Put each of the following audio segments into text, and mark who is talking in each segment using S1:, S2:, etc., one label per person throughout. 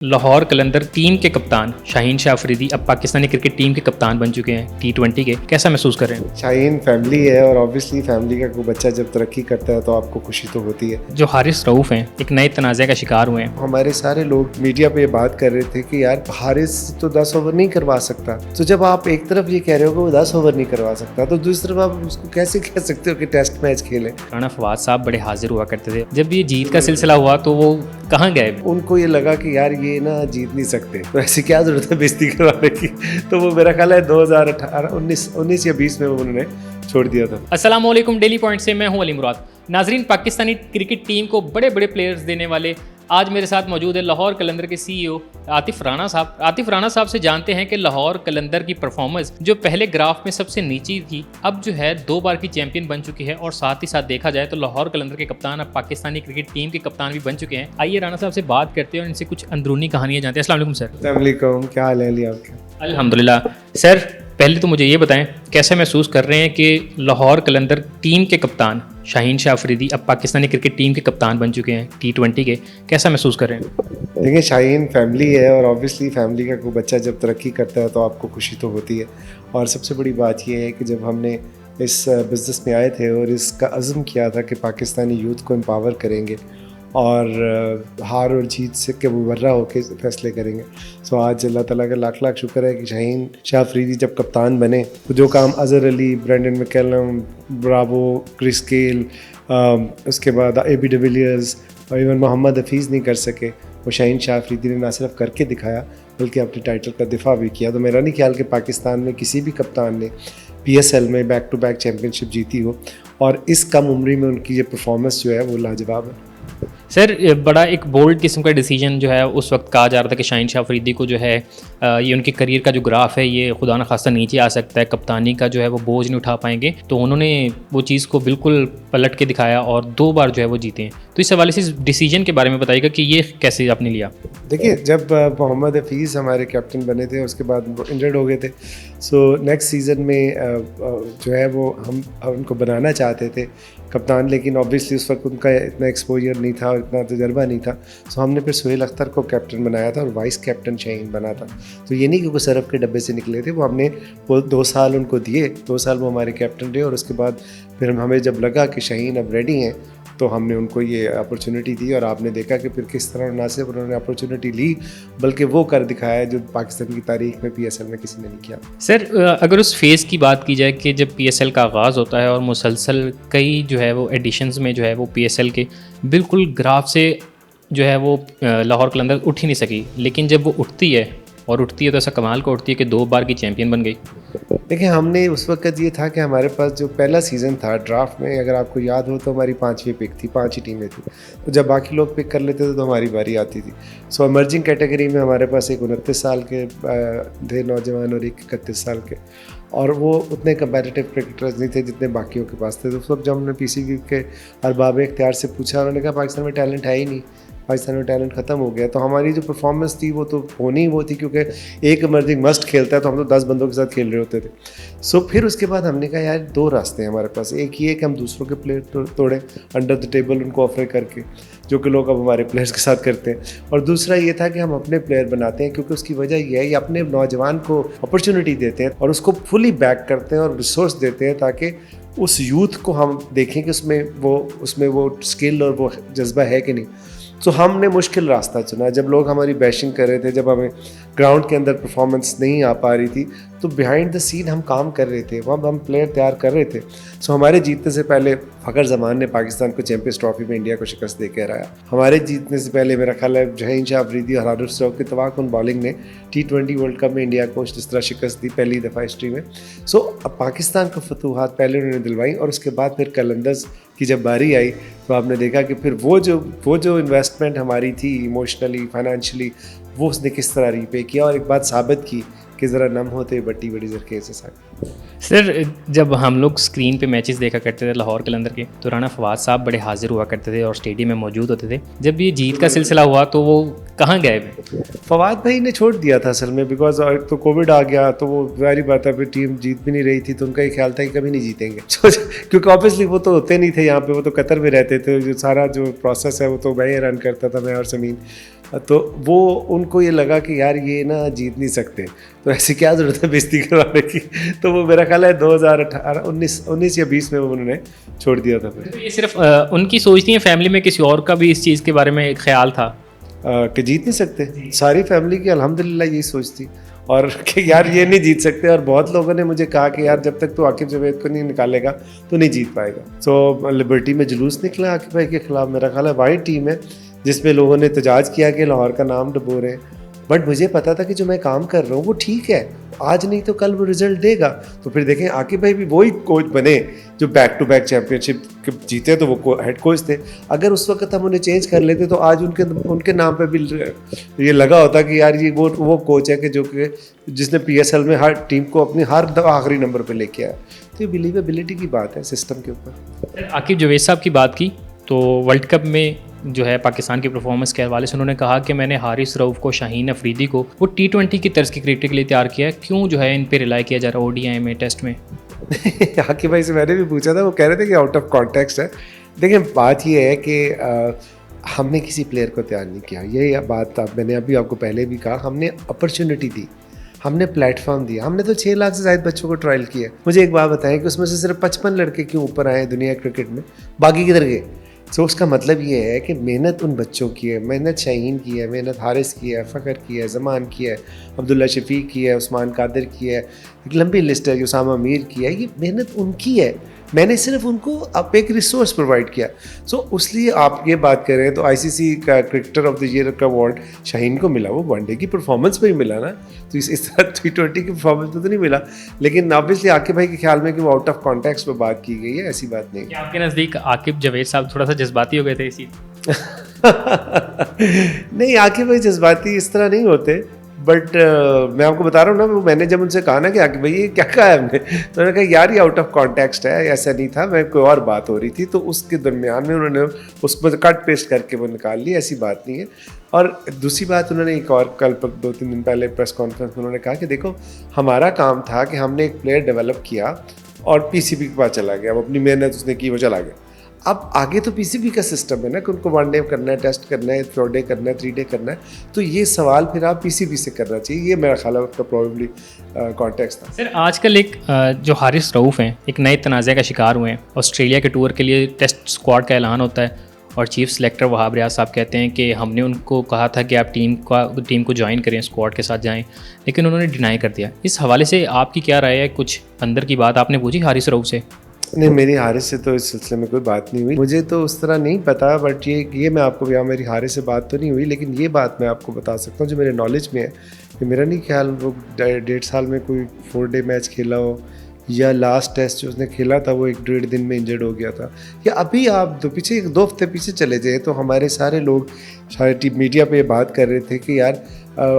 S1: लाहौर कलंदर team के कप्तान शाहीन शाह अफरीदी अब पाकिस्तानी क्रिकेट टीम के कप्तान बन चुके हैं T20 के। कैसा महसूस कर रहे हैं?
S2: शाहीन फैमिली है और ऑब्वियसली फैमिली का कोई बच्चा जब तरक्की करता है तो आपको खुशी तो होती है।
S1: जो हारिस रऊफ हैं एक नए तनाज़े का शिकार हुए हैं।
S2: हमारे सारे लोग मीडिया पे ये बात कर रहे थे कि यार हारिस तो 10 ओवर नहीं करवा सकता, तो जब आप एक तरफ ये कह रहे हो कि वो 10 ओवर नहीं करवा सकता तो दूसरी तरफ आप उसको कैसे कह सकते हो कि टेस्ट मैच खेले।
S1: राणा फवाद साहब बड़े हाजिर हुआ करते थे, जब ये जीत का सिलसिला हुआ तो वो कहाँ गए?
S2: उनको ये लगा कि यार ये ना जीत नहीं सकते, तो ऐसी क्या जरूरत है बेइज्जती करवाने की। तो वो मेरा ख्याल है 2018 19 या 20 में उन्होंने छोड़ दिया था।
S1: अस्सलाम वालेकुम, डेली पॉइंट से मैं हूं अली मुराद। नाजरीन, पाकिस्तानी क्रिकेट टीम को बड़े बड़े प्लेयर्स देने वाले आज मेरे साथ मौजूद है लाहौर कलंदर के CEO आतिफ राणा साहब। आतिफ राणा साहब से जानते हैं कि लाहौर कलंदर की परफॉर्मेंस जो पहले ग्राफ में सबसे नीची थी अब जो है 2 बार की चैंपियन बन चुकी है, और साथ ही साथ देखा जाए तो लाहौर कलंदर के कप्तान अब पाकिस्तानी क्रिकेट टीम के कप्तान भी बन चुके हैं। आइए राणा साहब से बात करते हैं और इनसे कुछ अंदरूनी कहानियां जानते हैं। अस्सलाम वालेकुम सर।
S2: अस्सलाम वालेकुम, क्या हाल है अली आपके?
S1: अल्हम्दुलिल्लाह। सर, पहले तो मुझे ये बताएं कैसे महसूस कर रहे हैं कि लाहौर कलंदर टीम के कप्तान शाहीन शाह अफरीदी अब पाकिस्तानी क्रिकेट टीम के कप्तान बन चुके हैं T20 के। कैसा महसूस कर रहे हैं?
S2: देखिए, शाहीन फैमिली है और ऑब्वियसली फैमिली का कोई बच्चा जब तरक्की करता है तो आपको खुशी तो होती है। और सबसे बड़ी बात यह है कि जब हमने इस बिज़नेस में आए थे और इसका अज़्म किया था कि पाकिस्तानी यूथ को एम्पावर करेंगे और हार और जीत से के मुबर्रा होकर फैसले करेंगे, सो आज अल्लाह ताला का लाख लाख शुक्र है कि शाहीन शाह अफरीदी जब कप्तान बने तो जो काम Azhar Ali, Brendon McCullum, Bravo, Chris Gayle, उसके बाद AB डिविलियर्स और इवन मोहम्मद हफीज़ नहीं कर सके, वो शाहीन शाह अफरीदी ने ना सिर्फ करके दिखाया बल्कि अपने टाइटल का दिफा भी किया। तो मेरा नहीं ख्याल कि पाकिस्तान में किसी भी कप्तान ने PSL में बैक टू बैक चैम्पियनशिप जीती हो, और इस कम उम्री में उनकी ये परफॉर्मेंस जो है वो लाजवाब है।
S1: सर, बड़ा एक बोल्ड किस्म का डिसीजन जो है उस वक्त कहा जा रहा था कि शाहीन शाह अफरीदी को जो है ये उनके करियर का जो ग्राफ है ये खुदा न खास्ता नीचे आ सकता है, कप्तानी का जो है वो बोझ नहीं उठा पाएंगे। तो उन्होंने वो चीज़ को बिल्कुल पलट के दिखाया और 2 बार जो है वो जीते हैं। तो इस हवाले से इस डिसीजन के बारे में बताइएगा कि ये कैसे आपने लिया?
S2: देखिए, जब मोहम्मद हफीज़ हमारे कैप्टन बने थे उसके बाद वो इंजर्ड हो गए थे, सो नेक्स्ट सीज़न में जो है वो हम उनको बनाना चाहते थे कप्तान, लेकिन ऑब्वियसली उस वक्त उनका इतना एक्सपोजर नहीं था और इतना तजर्बा नहीं था, सो हमने फिर सुहेल अख्तर को कैप्टन बनाया था और वाइस कैप्टन शाहीन बना था। तो ये नहीं कि वो सरफ के डब्बे से निकले थे, वो हमने वो 2 साल उनको दिए, 2 साल वो हमारे कैप्टन रहे, और उसके बाद फिर हमें जब लगा कि शाहीन अब रेडी हैं तो हमने उनको ये अपॉर्चुनिटी दी, और आपने देखा कि फिर किस तरह ना सिर्फ उन्होंने अपॉर्चुनिटी ली बल्कि वो कर दिखाया जो पाकिस्तान की तारीख में PSL में किसी ने नहीं किया।
S1: सर, अगर उस फेज़ की बात की जाए कि जब PSL का आगाज़ होता है और मुसलसल कई जो है वो एडिशंस में जो है वो PSL के बिल्कुल ग्राफ से जो है वो लाहौर कलंदर उठ ही नहीं सकी, लेकिन जब वो उठती है तो ऐसा कमाल को उठती है कि 2 बार की चैंपियन बन गई।
S2: देखिए, हमने उस वक्त ये था कि हमारे पास जो पहला सीज़न था ड्राफ्ट में, अगर आपको याद हो तो हमारी 5वीं पिक थी, 5 ही टीमें थी, तो जब बाकी लोग पिक कर लेते थे तो हमारी बारी आती थी। सो इमर्जिंग कैटेगरी में हमारे पास एक 29 साल के थे नौजवान और एक 31 साल के, और वो उतने कंपेटिटिव क्रिकेटर्स नहीं थे जितने बाकियों के पास थे। तो उस वक्त जब हमने PCB के अरबाब इख्तियार से पूछा, उन्होंने कहा पाकिस्तान में टैलेंट है ही नहीं, पाकिस्तान में टैलेंट ख़त्म हो गया। तो हमारी जो परफॉर्मेंस थी वो तो होनी ही वो थी, क्योंकि एक इमर्जिंग मस्ट खेलता है तो हम तो 10 बंदों के साथ खेल रहे होते थे। सो फिर उसके बाद हमने कहा यार 2 रास्ते हैं हमारे पास, एक ये कि हम दूसरों के प्लेयर तोड़ें अंडर द टेबल उनको ऑफर करके, जो कि लोग अब हमारे प्लेयर्स के साथ करते हैं, और दूसरा ये था कि हम अपने प्लेयर बनाते हैं, क्योंकि उसकी वजह ये है ये अपने नौजवान को अपॉर्चुनिटी देते हैं और उसको फुली बैक करते हैं और रिसोर्स देते हैं, ताकि उस यूथ को हम देखें कि उसमें वो स्किल और वो जज्बा है कि नहीं। तो हमने मुश्किल रास्ता चुना। जब लोग हमारी बैशिंग कर रहे थे, जब हमें ग्राउंड के अंदर परफॉर्मेंस नहीं आ पा रही थी, तो बिहाइंड द सीन हम काम कर रहे थे, वहाँ हम प्लेयर तैयार कर रहे थे। सो हमारे जीतने से पहले फ़खर जमान ने पाकिस्तान को चैंपियंस ट्रॉफी में इंडिया को शिकस्त दे के हराया। हमारे जीतने से पहले मेरा ख्याल है शाहीन शाह अफरीदी और हारिस रऊफ की तवाक़ुन बॉलिंग ने T20 वर्ल्ड कप में इंडिया को जिस तरह शिकस्त दी पहली दफ़ा हिस्ट्री में। सो अब पाकिस्तान को फतूहात पहले उन्होंने दिलवाई, और उसके बाद फिर कलंदर्स की जब बारी आई तो आपने देखा कि फिर वो जो इन्वेस्टमेंट हमारी थी इमोशनली, फाइनेंशियली, वो उसने किस तरह रीपे किया, और एक बात साबित की कि ज़रा नम होते बट्टी बड़ी जरखेज़ से साथ।
S1: सर, जब हम लोग स्क्रीन पे मैचेस देखा करते थे लाहौर कलंदर के, तो राणा फवाद साहब बड़े हाजिर हुआ करते थे और स्टेडियम में मौजूद होते थे। जब ये जीत का सिलसिला हुआ तो वो कहाँ गए?
S2: फवाद भाई ने छोड़ दिया था असल में, बिकॉज तो कोविड आ गया, तो वो जारी बात है फिर टीम जीत भी नहीं रही थी, तो उनका ये ख्याल था कि कभी नहीं जीतेंगे क्योंकि ऑब्वियसली वो तो होते नहीं थे यहाँ पे, वो तो कतर में रहते थे, जो सारा जो प्रोसेस है वो तो मैं रन करता था, मैं और समीन। तो वो उनको ये लगा कि यार ये ना जीत नहीं सकते, तो ऐसी क्या ज़रूरत है बेइज्जती करवाने की। तो वो मेरा ख्याल है 2018 19 या 20 में वो उन्होंने छोड़ दिया था फिर।
S1: तो ये सिर्फ उनकी सोच थी या फैमिली में किसी और का भी इस चीज़ के बारे में एक ख्याल था?
S2: कि जीत नहीं सकते, सारी फैमिली की अल्हम्दुलिल्लाह यही सोच थी, और कि यार ये नहीं जीत सकते। और बहुत लोगों ने मुझे कहा कि यार जब तक तो आकिब जावेद को नहीं निकालेगा तो नहीं जीत पाएगा। सो लिबर्टी में जुलूस निकला आकिब भाई के खिलाफ, मेरा ख्याल है वाही टीम है जिसमें लोगों ने एहतजाज किया कि लाहौर का नाम डुबो रहे हैं। बट मुझे पता था कि जो मैं काम कर रहा हूँ वो ठीक है, आज नहीं तो कल वो रिजल्ट देगा। तो फिर देखें आकिब भाई भी वही कोच बने जो बैक टू बैक चैंपियनशिप जीते, तो वो हेड कोच थे। अगर उस वक्त हम उन्हें चेंज कर लेते तो आज उनके नाम पे भी ये लगा होता कि यार ये वो कोच है कि जो कि जिसने PSL में हर टीम को अपनी हर आखिरी नंबर पे लेके आया। तो ये बिलीवेबिलिटी की बात है सिस्टम के ऊपर।
S1: आकिब जावेद साहब की बात की तो वर्ल्ड कप में जो है पाकिस्तान की परफॉर्मेंस के हवाले से उन्होंने कहा कि मैंने हारिस रऊफ़ को, शाहीन अफरीदी को वो T20 की तर्ज की क्रिकेट के लिए तैयार किया है, क्यों जो है इन पे रिलाई किया जा रहा है ODI में, टेस्ट में?
S2: आकिब भाई से मैंने भी पूछा था, वो कह रहे थे कि आउट ऑफ कॉन्टेक्स्ट है। देखिए बात ये है कि हमने किसी प्लेयर को तैयार नहीं किया, ये बात मैंने अभी आपको पहले भी कहा। हमने अपॉर्चुनिटी दी, हमने प्लेटफॉर्म दिया। हमने तो 6 लाख से ज़्यादा बच्चों को ट्रायल किया। मुझे एक बात बताएं कि उसमें से सिर्फ 55 लड़के क्यों ऊपर आए दुनिया क्रिकेट में, बाकी किधर गए? सो उसका मतलब ये है कि मेहनत उन बच्चों की है, मेहनत शाहीन की है, मेहनत हारिस की है, फ़खर की है, ज़मान की है, अब्दुल्ला शफीक की है, उस्मान कादिर की है, एक लंबी लिस्ट है, उसामा मीर की है। ये मेहनत उनकी है, मैंने सिर्फ उनको अब एक रिसोर्स प्रोवाइड किया। सो इसलिए आप ये बात कर रहे हैं तो ICC का क्रिकेटर ऑफ द ईयर का अवार्ड शाहीन को मिला, वो वनडे की परफॉर्मेंस पे ही मिला ना। तो इस तरह T20 की परफॉर्मेंस पे तो नहीं मिला। लेकिन ऑब्वियसली आकिब भाई के ख्याल में कि वो आउट ऑफ कॉन्टेक्स्ट पे बात की गई है, ऐसी बात नहीं।
S1: क्या आपके नज़दीक आकिब जावेद साहब थोड़ा सा जज्बाती हो गए थे इसी?
S2: नहीं, आकिब भाई जज्बाती इस तरह नहीं होते, बट मैं आपको बता रहा हूँ ना, मैंने जब उनसे कहा ना कि आकिब भाई ये क्या कहा है हमने, तो उन्होंने कहा यार ये आउट ऑफ कॉन्टेक्स्ट है, ऐसा नहीं था, मैं कोई और बात हो रही थी। तो उसके दरमियान में उन्होंने उस पर कट पेस्ट करके वो निकाल ली, ऐसी बात नहीं है। और दूसरी बात उन्होंने एक और कल 2-3 दिन पहले प्रेस कॉन्फ्रेंस में उन्होंने कहा कि देखो हमारा काम था कि हमने एक प्लेयर डेवलप किया और PCB के पास चला गया, अब अपनी मेहनत उसने की, वो चला गया। अब आगे तो PCB का सिस्टम है ना कि उनको 1 डे करना है, टेस्ट करना है, 4 डे करना है, 3 डे करना है। तो ये सवाल फिर आप PCB से करना चाहिए, ये मेरा ख्याल है उसका प्रॉबेबली कॉन्टेक्स्ट था।
S1: सर आजकल एक जो हारिस रऊफ़ हैं एक नए तनाज़े का शिकार हुए हैं। ऑस्ट्रेलिया के टूर के लिए टेस्ट स्क्वाड का ऐलान होता है और चीफ सेलेक्टर वहाब रियाज साहब कहते हैं कि हमने उनको कहा था कि आप टीम को ज्वाइन करें, स्क्वाड के साथ जाएं, लेकिन उन्होंने डिनाई कर दिया। इस हवाले से आपकी क्या राय है? कुछ अंदर की बात आपने पूछी हारिस रऊफ़ से?
S2: नहीं, मेरी हारिस से तो इस सिलसिले में कोई बात नहीं हुई, मुझे तो उस तरह नहीं पता। बट ये मैं आपको, यहाँ मेरी हारिस से बात तो नहीं हुई, लेकिन ये बात मैं आपको बता सकता हूँ जो मेरे नॉलेज में है कि मेरा नहीं ख्याल वो 1.5 साल में कोई 4 डे मैच खेला हो, या लास्ट टेस्ट जो उसने खेला था वो 1-1.5 दिन में इंजर्ड हो गया था। या अभी आप 2 हफ्ते पीछे चले जाए तो हमारे सारे लोग सारे मीडिया पे बात कर रहे थे कि यार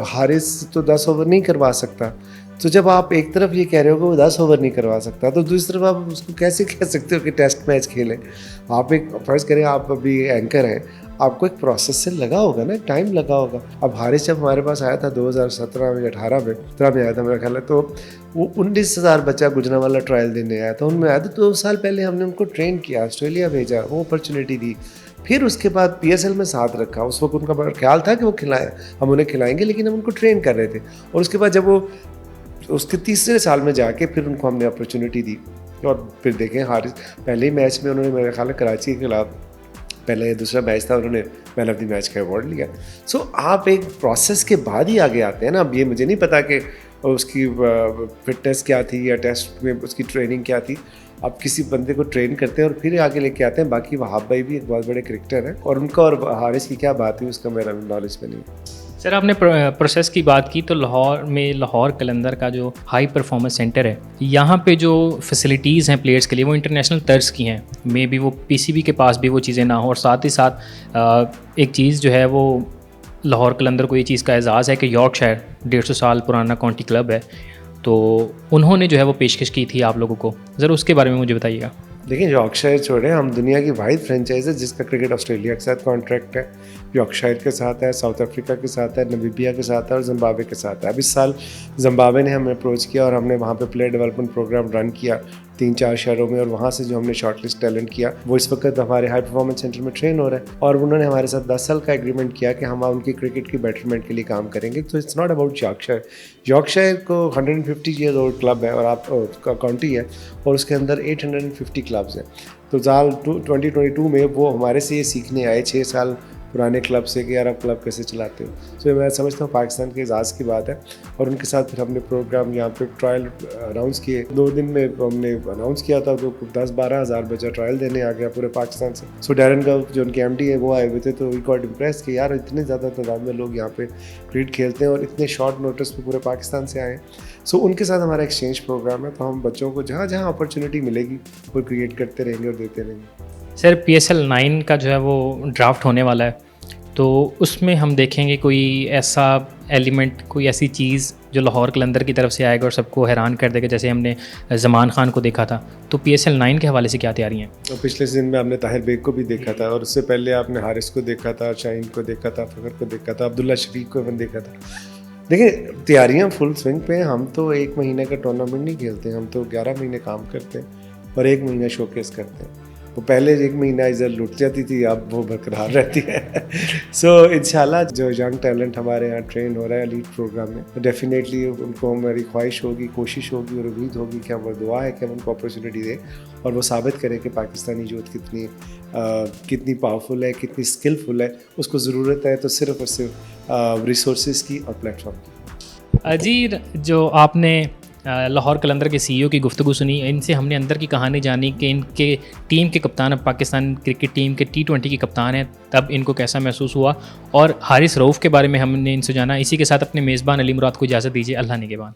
S2: हारिस तो 10 ओवर नहीं करवा सकता। तो जब आप एक तरफ ये कह रहे हो कि वो 10 ओवर नहीं करवा सकता, तो दूसरी तरफ आप उसको कैसे कह सकते हो कि टेस्ट मैच खेलें? आप एक फ़र्ज़ करें, आप अभी एंकर हैं, आपको एक प्रोसेस से लगा होगा ना, टाइम लगा होगा। अब हारिस जब हमारे पास आया था 2017 में, 18 में, 17 में आया था मेरा ख्याल है, तो वो 19,000 बच्चा गुजरांवाला ट्रायल देने आया था, उनमें आया था। 2 साल पहले हमने उनको ट्रेन किया, ऑस्ट्रेलिया भेजा, वो अपॉर्चुनिटी दी, फिर उसके बाद PSL में साथ रखा। उस वक्त उनका बड़ा ख्याल था कि वो खिलाएं, हम उन्हें खिलाएंगे, लेकिन हम उनको ट्रेन कर रहे थे। और उसके बाद जब वो उसके 3रे साल में जाके फिर उनको हमने अपॉर्चुनिटी दी, और फिर देखें हारिस पहले ही मैच में उन्होंने, मेरे ख्याल है कराची के खिलाफ पहले दूसरा मैच था, उन्होंने मैन ऑफ द मैच का अवार्ड लिया। सो आप एक प्रोसेस के बाद ही आगे आते हैं ना। अब ये मुझे नहीं पता कि उसकी फिटनेस क्या थी या टेस्ट में उसकी ट्रेनिंग क्या थी। आप किसी बंदे को ट्रेन करते हैं और फिर आगे लेके आते हैं। बाकी वहाब भाई भी एक बहुत बड़े क्रिकेटर हैं, और उनका और हारिस की क्या बात हुई उसका मेरा नॉलेज में नहीं।
S1: सर आपने प्रोसेस की बात की, तो लाहौर में लाहौर कलंदर का जो हाई परफॉर्मेंस सेंटर है, यहाँ पे जो फैसिलिटीज़ हैं प्लेयर्स के लिए वो इंटरनेशनल तर्ज की हैं। मे बी वो PCB के पास भी वो चीज़ें ना हो, और साथ ही साथ एक चीज़ जो है वो लाहौर कलंदर को ये चीज़ का एजाज़ है कि यॉर्कशायर 150 साल पुराना काउंटी क्लब है, तो उन्होंने जो है वो पेशकश की थी आप लोगों को। ज़रा उसके बारे में मुझे बताइएगा।
S2: देखिए यॉर्कशायर छोड़ें, हम दुनिया की वाहिद फ्रेंचाइज है जिसका क्रिकेट ऑस्ट्रेलिया के साथ कॉन्ट्रैक्ट है। यॉर्कशायर के साथ है, साउथ अफ्रीका के साथ है, नमीबिया के साथ है और जिम्बाब्वे के साथ है। अब इस साल जिम्बाब्वे ने हमें अप्रोच किया और हमने वहाँ पे प्लेयर डेवलपमेंट प्रोग्राम रन किया 3-4 शहरों में, और वहाँ से जो हमने शॉर्टलिस्ट टैलेंट किया वो इस वक्त हमारे हाई परफॉर्मेंस सेंटर में ट्रेन हो रहा है, और उन्होंने हमारे साथ 10 साल का एग्रीमेंट किया कि हम उनकी क्रिकेट की बेटरमेंट के लिए काम करेंगे। तो it's not about Yorkshire. Yorkshire को 150 ईयर ओल्ड क्लब है और आप काउंटी है, और उसके अंदर 850 क्लब्स हैं। तो साल 2022 में वो हमारे से ये सीखने आए 6 साल पुराने क्लब से कि यार आप क्लब कैसे चलाते हो। सो मैं समझता हूँ पाकिस्तान के एजाज़ की बात है, और उनके साथ फिर हमने प्रोग्राम यहाँ पे ट्रायल अनाउंस किए। 2 दिन में हमने अनाउंस किया था, तो 10-12 हज़ार बच्चा ट्रायल देने आ गया पूरे पाकिस्तान से। सो डैरन गव जो उनके MD है वो आए हुए थे, तो वी गॉट इम्प्रेस कि यार इतने ज़्यादा तादाद में लोग यहाँ पे क्रिकेट खेलते हैं और इतने शॉर्ट नोटिस पे पूरे पाकिस्तान से आए। सो उनके साथ हमारा एक्सचेंज प्रोग्राम है, तो हम बच्चों को जहाँ जहाँ अपॉर्चुनिटी मिलेगी वो क्रिएट करते रहेंगे और देते रहेंगे।
S1: सर PSL 9 का जो है वो ड्राफ्ट होने वाला है, तो उसमें हम देखेंगे कोई ऐसा एलिमेंट, कोई ऐसी चीज़ जो लाहौर कलंदर की तरफ से आएगा और सबको हैरान कर देगा, जैसे हमने ज़मान खान को देखा था। तो PSL 9 के हवाले से क्या तैयारी हैं?
S2: तो पिछले सीजन में आपने ताहिर बेग को भी देखा था, और उससे पहले आपने हारिस को देखा था, शाहीन को देखा था, फ़खर को देखा था, अब्दुल्ला शफीक को भी देखा था। देखिए तैयारियां फुल स्विंग पे हैं। हम तो 1 महीने का टूर्नामेंट नहीं खेलते, हम तो 11 महीने काम करते हैं और 1 महीना शोकेस करते हैं। वो पहले 1 महीना इधर लुट जाती थी, अब वो बरकरार रहती है। सो इंशाल्लाह जो यंग टैलेंट हमारे यहाँ ट्रेन हो रहा है लीड प्रोग्राम में, तो डेफिनेटली उनको हमारी ख्वाहिश होगी, कोशिश होगी और उम्मीद होगी कि हम दुआ है कि हम उनको अपॉर्चुनिटी दें और वो साबित करें कि पाकिस्तानी यूथ कितनी पावरफुल है, कितनी स्किलफुल है। उसको ज़रूरत है तो सिर्फ और सिर्फ रिसोर्सेज की और प्लेटफॉर्म की।
S1: अजीर, जो आपने लाहौर कलंदर के CEO की गुफ्तगू सुनी, इनसे हमने अंदर की कहानी जानी कि इनके टीम के कप्तान अब पाकिस्तान क्रिकेट टीम के T20 के कप्तान हैं, तब इनको कैसा महसूस हुआ, और हारिस रऊफ़ के बारे में हमने इनसे जाना। इसी के साथ अपने मेज़बान अली मुराद को इजाज़त दीजिए। अल्लाह निगहबान।